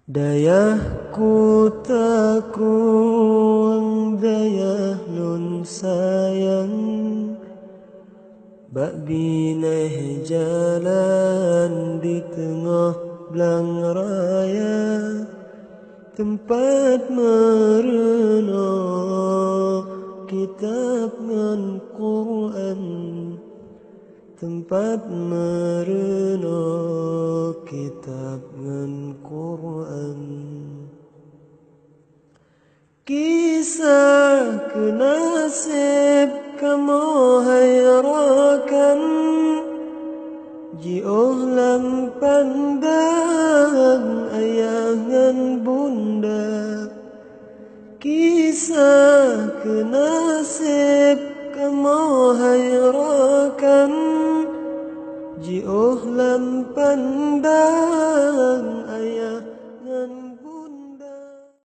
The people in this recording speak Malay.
Dayahku takung dayah lun sayang, bak bineh jalan di tengah belang raya, tempat merena kitab ngan Quran, tempat merena kitab ngan Quran. Kisah kenasib kamu hayrakan, jioh lam pandai